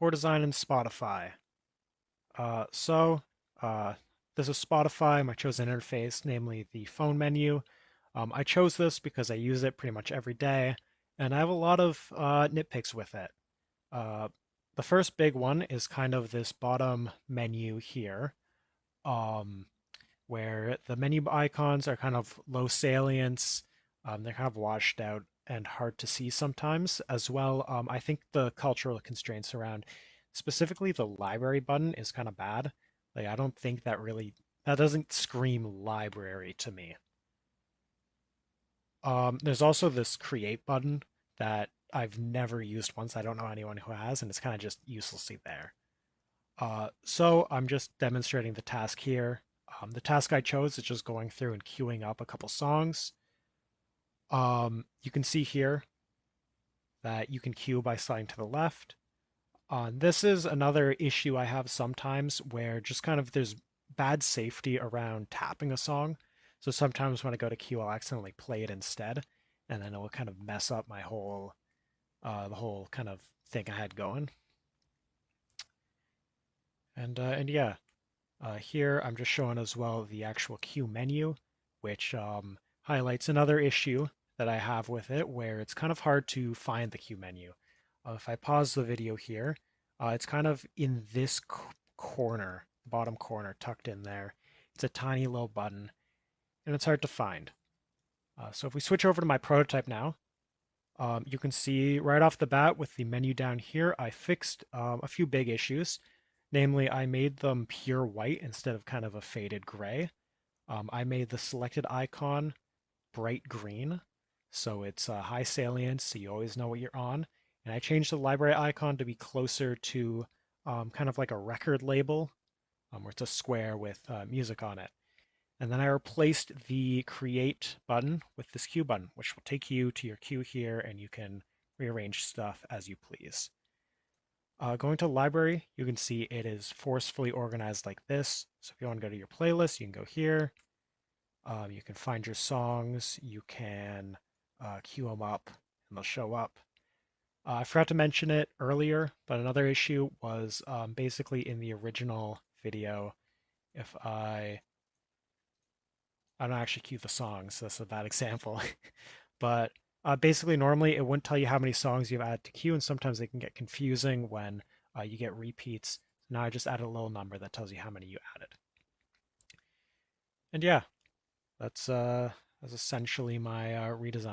Redesign and Spotify. Uh, so, uh, this is Spotify, my chosen interface, namely the phone menu. I chose this because I use it pretty much every day, and I have a lot of nitpicks with it. Uh, the first big one is kind of this bottom menu here, um, where the menu icons are kind of low salience. They're kind of washed out and hard to see sometimes as well. I think the cultural constraints around specifically the library button is kind of bad. Like, I don't think that doesn't scream library to me. There's also this create button that I've never used once. I don't know anyone who has, and it's kind of just uselessly there. So I'm just demonstrating the task here. The task I chose is just going through and queuing up a couple songs. You can see here that you can queue by sliding to the left. This is another issue I have sometimes where just kind of there's bad safety around tapping a song. So sometimes when I go to queue, I'll accidentally play it instead, and then it will kind of mess up my the whole kind of thing I had going. And yeah, here I'm just showing as well the actual queue menu, which highlights another issue that I have with it, where it's kind of hard to find the queue menu. If I pause the video here, it's kind of in this corner, bottom corner, tucked in there. It's a tiny little button, and it's hard to find. So if we switch over to my prototype now, you can see right off the bat with the menu down here, I fixed a few big issues. Namely, I made them pure white instead of kind of a faded gray. I made the selected icon bright green, so it's high salience, so you always know what you're on. And I changed the library icon to be closer to kind of like a record label, where it's a square with music on it. And then I replaced the create button with this queue button, which will take you to your queue here, and you can rearrange stuff as you please. Going to library, you can see it is forcefully organized like this. So if you want to go to your playlist, you can go here. You can find your songs. You can queue them up, and they'll show up. I forgot to mention it earlier, but another issue was basically in the original video. If I don't actually queue the songs, that's a bad example. But basically, normally it wouldn't tell you how many songs you've added to queue, and sometimes they can get confusing when you get repeats. Now I just added a little number that tells you how many you added. And yeah, that's essentially my redesign.